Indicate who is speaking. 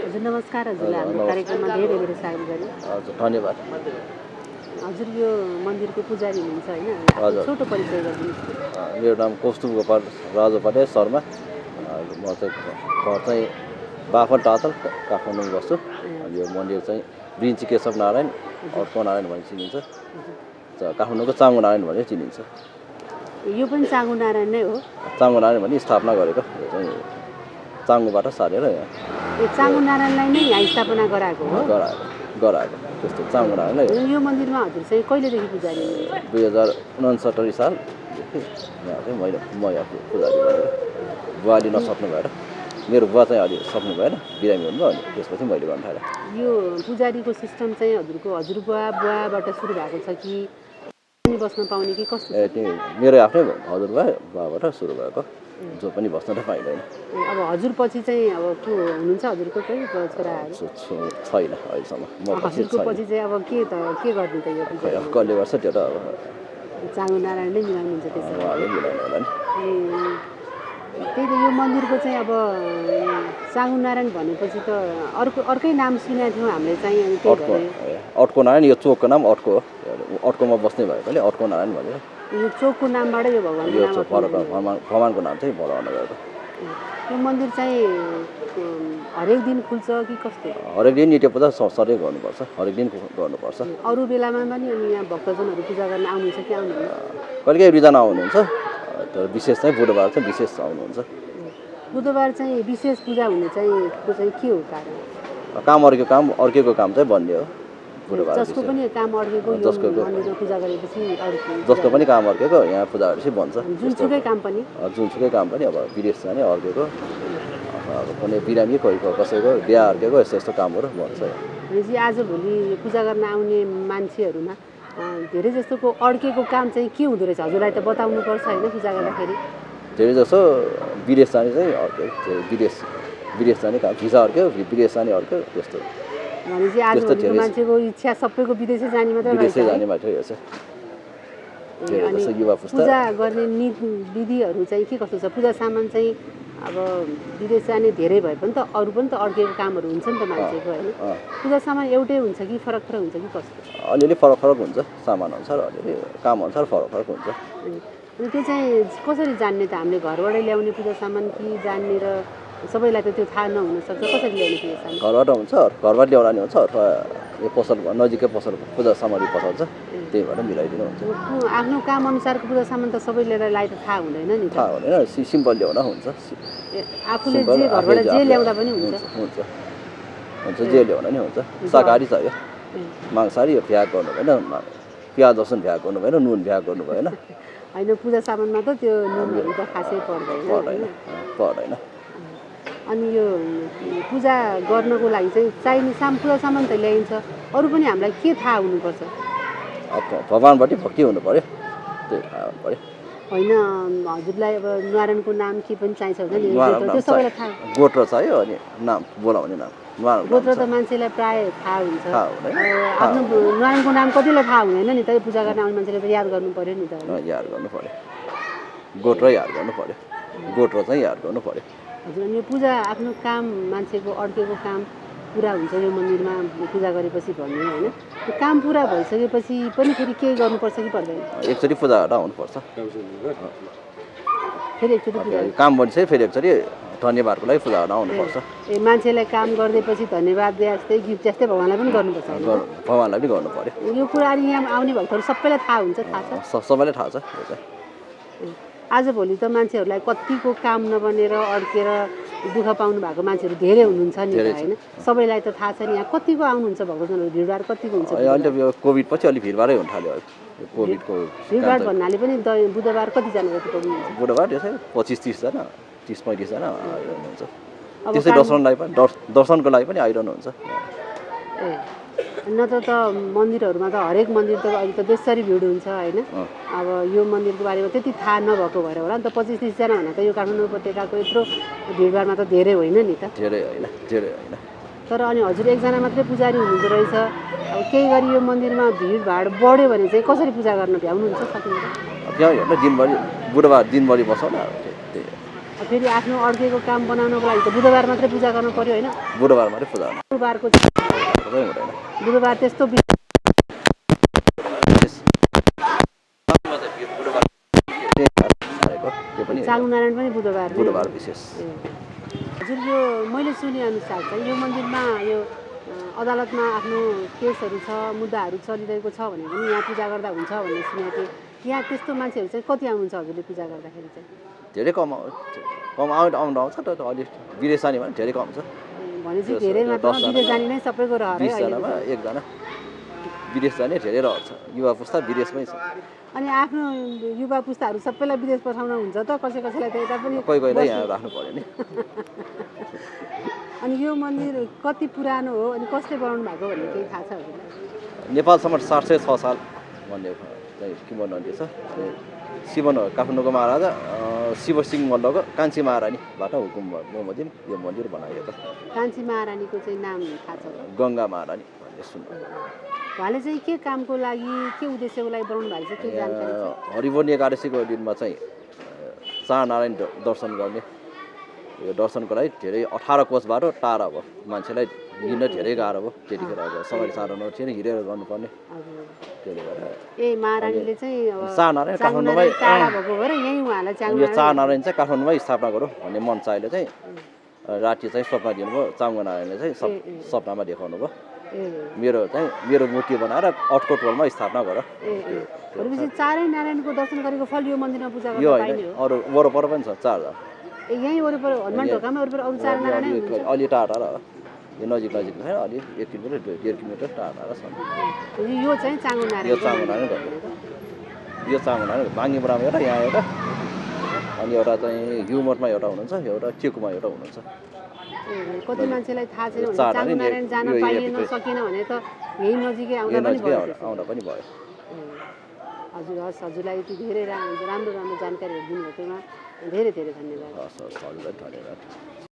Speaker 1: हजुर नमस्कार हजुरलाई हाम्रो कार्यक्रममा धेरै धेरै स्वागत गरे।
Speaker 2: हजुर धन्यवाद।
Speaker 1: हजुर यो मन्दिरको पुजारी हुनुहुन्छ होइन?
Speaker 2: हजुर।
Speaker 1: छोटो परिचय गरिदिनुहोस्।
Speaker 2: मेरो नाम कौस्तुभ गोपाल राजोपाटे शर्मा। म चाहिँ घर चाहिँ बाफन टाथल काठमाडौँमा बस्छु। यो मन्दिर चाहिँ वृन्ची केशव नारायण अर्को नारायण भनी चिनिन्छ। काठमाडौँको चाङ्गो नारायण भनेर चिनिन्छ।
Speaker 1: यो पनि चाङ्गो नारायण नै हो?
Speaker 2: चाङ्गो नारायण भनी स्थापना गरेको। यो चाहिँ चाङ्गोबाट सारेर यहाँ
Speaker 1: ए चाङ्गो नारायणलाई नै यहाँ स्थापना गराएको हो?
Speaker 2: गराएको त्यस्तो चाङ्गो नारायण नै हो।
Speaker 1: यो मन्दिरमा हजुर चाहिँ कहिलेदेखि पुजारी हुनुहुन्छ?
Speaker 2: 2069 सालदेखि यहाँ चाहिँ म यहाँ पुजारी भनेर बुवाले नसक्नु भएर मेरो बुवा चाहिँ अलि सक्नु भएन, बिरामी हुनुभयो। अनि त्यसपछि मैले गर्न थालेँ।
Speaker 1: यो पुजारीको सिस्टम चाहिँ हजुरबुवाबाट सुरु भएको छ कि पनि बस्न पाउने कि कस्तो?
Speaker 2: त्यो मेरो आफ्नै हजुरबुवाबाट सुरु भएको, जो पनि बस्न त पाइँदैन।
Speaker 1: अब हजुर पछि चाहिँ अब को हुनुहुन्छ हजुरको कोही छोराहरू?
Speaker 2: छैन अहिलेसम्म।
Speaker 1: हजुरको पछि चाहिँ अब के गर्ने त यो पूजा?
Speaker 2: अब कसले गर्छ त्यो त अब
Speaker 1: चाङ्गो नारायण नै मिलाउनुहुन्छ त्यसो?
Speaker 2: उहाँले मिलाउनु होला नि।
Speaker 1: त्यही त यो मन्दिरको चाहिँ अब चाङ्गो नारायण भनेपछि त अर्कै नाम सुनेको थियौँ हामीले चाहिँ। अनि त्यही भएर
Speaker 2: अट्को नारायण, यो चोकको नाम अट्को हो। अट्कोमा बस्ने भएकोले अट्को नारायण भनेर
Speaker 1: यो चोकको नामबाटै यो भगवान्को नाम
Speaker 2: भगवान्को नाम चाहिँ भगवान गएको।
Speaker 1: यो मन्दिर चाहिँ हरेक दिन खुल्छ कि कस्तो?
Speaker 2: हरेक दिन नित्य पूजा सधैँ गर्नुपर्छ, हरेक दिन गर्नुपर्छ।
Speaker 1: अरू बेलामा पनि अनि यहाँ भक्तजनहरू पूजा गर्न आउनुहुन्छ कि आउनुहुन्न?
Speaker 2: कहिलेकाहीँ रिजाना आउनुहुन्छ, तर विशेष चाहिँ बुधबार चाहिँ विशेष आउनुहुन्छ।
Speaker 1: बुधबार चाहिँ विशेष पूजा हुने चाहिँ के हो कारण?
Speaker 2: अर्केको काम चाहिँ बन्ने हो बुधबार।
Speaker 1: जसको पनि काम अड्केको यो मन्दिरमा पूजा गरेपछि
Speaker 2: जसको पनि काम अर्केको यहाँ पूजा गरेपछि बन्छ।
Speaker 1: जुनसुकै काम पनि
Speaker 2: अब विदेश जाने अर्केको, अब कुनै बिरामी कोही कसैको बिहा अर्केको यस्तो कामहरू बन्छ।
Speaker 1: भनेपछि आजभोलि पूजा गर्न आउने मान्छेहरूमा धेरै जस्तोको अड्केको काम चाहिँ के हुँदो रहेछ? हजुरलाई त बताउनु पर्छ होइन पूजा गर्दाखेरि?
Speaker 2: धेरै जसो विदेश जाने चाहिँ अर्क्यो, विदेश जाने काम भिसा अर्क्यो, विदेश जाने अर्क्यो त्यस्तो।
Speaker 1: भनेपछि आजभोलिको मान्छेको इच्छा सबैको विदेशै जाने मात्रै रहेछ?
Speaker 2: विदेशै जाने मात्रै रहेछ।
Speaker 1: अनि पूजा गर्ने विधिहरू चाहिँ के कस्तो छ? पूजा सामान चाहिँ अब विदेश जाने धेरै भए पनि त अरू पनि त अड्केको कामहरू हुन्छ नि त मान्छेको होइन? पूजा सामान एउटै हुन्छ कि फरक हुन्छ कि कस्तो?
Speaker 2: अलिअलि फरक हुन्छ, सामान अनुसार अलिअलि काम अनुसार फरक हुन्छ।
Speaker 1: अनि त्यो चाहिँ कसरी जान्ने त? हामीले घरबाटै ल्याउने पूजा सामान कि जान्ने र सबैलाई त त्यो थाहा नहुनसक्छ, कसरी ल्याउने पूजा सामान?
Speaker 2: घरबाट हुन्छ, घरबाट ल्याउला नि हुन्छ, अथवा यो पसल नजिकै पसल पूजा सामग्री पठाउँछ, त्यही भएर मिलाइदिनु हुन्छ।
Speaker 1: आफ्नो काम अनुसारको पूजा सामान त सबैलाई त थाहा हुँदैन नि?
Speaker 2: थाहा हुँदैन, सिम्पल ल्याउँदा हुन्छ।
Speaker 1: आफूले जे घरबाट जे ल्याउँदा पनि हुन्छ?
Speaker 2: हुन्छ, जे ल्याउँदा नि हुन्छ। शाकाहारी चाहियो, मांसाहारी यो भ्याग गर्नु भएन, प्याज लसुन भ्याग गर्नु भएन, नुन भ्याग गर्नु भएन।
Speaker 1: होइन पूजा सामानमा त त्यो नुनहरू त खासै पर्दैन। अनि यो पूजा गर्नको लागि चाहिँ चाहिने पूजा सामान त ल्याइन्छ, अरू पनि हामीलाई के थाहा हुनुपर्छ?
Speaker 2: भगवान्पट्टि भक्ति हुनु पर्यो, त्यही थाहा हुनु पर्यो।
Speaker 1: होइन हजुरलाई अब नारायणको नाम के पनि चाहिन्छ हुन्छ नि? त्यो सबैलाई थाहा?
Speaker 2: गोत्र चाहियो अनि नाम बोलाउने नाम।
Speaker 1: गोत्र त मान्छेलाई प्राय थाहा हुन्छ, आफ्नो नारायणको नाम कतिलाई थाहा हुँदैन नि त? पूजा गर्न आउने मान्छेले त याद गर्नु पर्यो नि त?
Speaker 2: याद गर्नु पर्यो, गोत्र याद गर्नु पर्यो, गोत्र चाहिँ याद गर्नु पर्यो।
Speaker 1: हजुर, अनि यो पूजा आफ्नो काम मान्छेको अड्केको काम पुरा हुन्छ यो मन्दिरमा पूजा गरेपछि भन्ने होइन? त्यो काम पुरा भइसकेपछि पनि फेरि केही गर्नुपर्छ कि पर्दैन?
Speaker 2: एकचोटि पूजा गरेर आउनुपर्छ,
Speaker 1: फेरि एकचोटि पूजा
Speaker 2: काम बनिसक्यो फेरि एकचोटि धन्यवादको लागि पूजा गर्न आउनुपर्छ।
Speaker 1: मान्छेलाई काम गरिदिएपछि धन्यवाद जस्तै गिफ्ट जस्तै भगवान्लाई पनि गर्नुपर्छ?
Speaker 2: भगवान्लाई पनि गर्नु पर्यो।
Speaker 1: यो कुरा यहाँ आउने भक्तहरू सबैलाई थाहा हुन्छ? थाहा छ,
Speaker 2: सबैलाई थाहा छ।
Speaker 1: आजभोलि त मान्छेहरूलाई कतिको काम नबनेर अड्केर दुःख पाउनु भएको मान्छेहरू धेरै हुनुहुन्छ नि त होइन? सबैलाई त थाहा छ नि। यहाँ कतिको आउनुहुन्छ भक्तजनहरू? भिडभाड कतिको हुन्छ?
Speaker 2: अहिले यो कोभिड पछि अलिक भिडभाडै हुन थाल्यो। कोभिडको
Speaker 1: भिडभाड भन्नाले पनि बुधबार कतिजना जति पुग्नुहुन्छ?
Speaker 2: बुधबार त्यसै 25-30 जना, 30-35 जना आइरहनुहुन्छ। त्यसै दर्शनको लागि पनि आइरहनुहुन्छ।
Speaker 1: नत्र त मन्दिरहरूमा त हरेक मन्दिर त अहिले त बेसरी भिड हुन्छ होइन? अब यो मन्दिरको बारेमा त्यति थाहा नभएको भएर होला नि त 25-30 जना भन्दा त यो काठमाडौँ उपत्यकाको यत्रो भिडभाडमा त धेरै होइन नि त? धेरै होइन। तर अनि हजुर एकजना मात्रै पुजारी हुनुहुँदो रहेछ, अब केही गरी यो मन्दिरमा भिडभाड बढ्यो भने चाहिँ कसरी पूजा गर्न भ्याउनुहुन्छ?
Speaker 2: भ्याउनु दिनभरि, बुधबार दिनभरि बसौँ न, त्यही
Speaker 1: फेरि आफ्नो अड्केको काम बनाउनको लागि त बुधबार मात्रै पूजा गर्नु पर्यो होइन
Speaker 2: बुधबार मात्रै पूजा गर्नु
Speaker 1: बुधबारको
Speaker 2: सबै हुँदैन
Speaker 1: बुधबार त्यस्तो
Speaker 2: त्यो पनि
Speaker 1: चाङनारायण पनि बुधबार नै
Speaker 2: बुधबार विशेष
Speaker 1: हजुर यो मैले सुनेअनुसार चाहिँ यो मन्दिरमा यो अदालतमा आफ्नो केसहरू छ मुद्दाहरू चलिरहेको छ भने पनि यहाँ पूजा गर्दा हुन्छ भन्ने सुनेको थिएँ यहाँ त्यस्तो मान्छेहरू चाहिँ कति आउनुहुन्छ हजुरले पूजा गर्दाखेरि चाहिँ
Speaker 2: धेरै कम आउँछ तर अलिक विदेशानी भने धेरै कम छ
Speaker 1: भनेपछि धेरै मात्रामा विदेश जाने नै सबैको रहर है
Speaker 2: 20 जनामा एकजना विदेश जाने धेरै रहर छ युवा पुस्ता विदेशमै छ
Speaker 1: अनि आफ्नो युवा पुस्ताहरू सबैलाई विदेश पठाउन हुन्छ त कसैलाई त यता पनि
Speaker 2: कोही कोहीलाई यहाँ राख्नु पर्यो नि
Speaker 1: अनि यो मन्दिर कति पुरानो हो अनि कसले बनाउनु भएको भन्ने केही थाहा छ हजुरलाई
Speaker 2: नेपालसम्म 706 साल भन्ने चाहिँ किंवदन्ती छ अनि काठमाडौँको महाराजा शिवसिंह मल्लको कान्छी महारानीबाट हुकुम बमोजिम यो मन्दिर बनाइयो त
Speaker 1: कान्छी महारानीको चाहिँ नाम थाहा छ
Speaker 2: गङ्गा महारानी भन्ने सुन्नु
Speaker 1: उहाँले चाहिँ के कामको लागि के उद्देश्यको लागि बनाउनु भएको छ के जानकारी छ
Speaker 2: हरिबोनी एकादशीको दिनमा चाहिँ चारनारायण दर्शन गर्ने यो दर्शनको लागि धेरै 18 कोसबाट टाढा भयो मान्छेलाई हिँड्न धेरै गाह्रो भयो त्यतिखेर अब सवारी साधन थिएन हिँडेर गर्नुपर्ने त्यसले गर्दा
Speaker 1: ए महारानीले चाहिँ
Speaker 2: चारनारायण काठमाडौँमै
Speaker 1: टाढा भएको भएर यही उहाँलाई
Speaker 2: यो चारनारायण चाहिँ काठमाडौँमै स्थापना गरौँ भन्ने मन चाहेले चाहिँ राति चाहिँ स्वप्न दिनुभयो चामुनारायणले चाहिँ सपनामा देखाउनु भयो मेरो मूर्ति बनाएर अटको टोलमा स्थापना गर
Speaker 1: भनेपछि चारै नारायणको दर्शन गरेको फल यो मन्दिरमा पूजा
Speaker 2: यो
Speaker 1: गर्दा पाइने हो
Speaker 2: अरू वरपर पनि छ 4
Speaker 1: यही वरिपरि हनुमान ढोकामा वरिपरि अरू चार नारायण हुनुहुन्छ
Speaker 2: अलि टाढा यो नजिक छैन अलि 1 किलोमिटर 1.5 किलोमिटर टाढा छन्
Speaker 1: यो चाहिँ चाङो नारायण
Speaker 2: यो चामुनारायण गर्नु यो चामुनारायण बाङ्गीबुढामा एउटा यहाँ एउटा अनि एउटा चाहिँ हिउमोटमा एउटा हुनुहुन्छ एउटा चेकुमा एउटा हुनुहुन्छ
Speaker 1: कति मान्छेलाई थाहा छैन भने चाङो नारायण जान पाइएन सकेन भने त यही नजिकै आउँदा
Speaker 2: पनि भयो
Speaker 1: हजुर हस् हजुरलाई यति धेरै राम्रो जानकारीहरू दिनुभएकोमा धेरै धेरै धन्यवाद
Speaker 2: हस् हजुरलाई धन्यवाद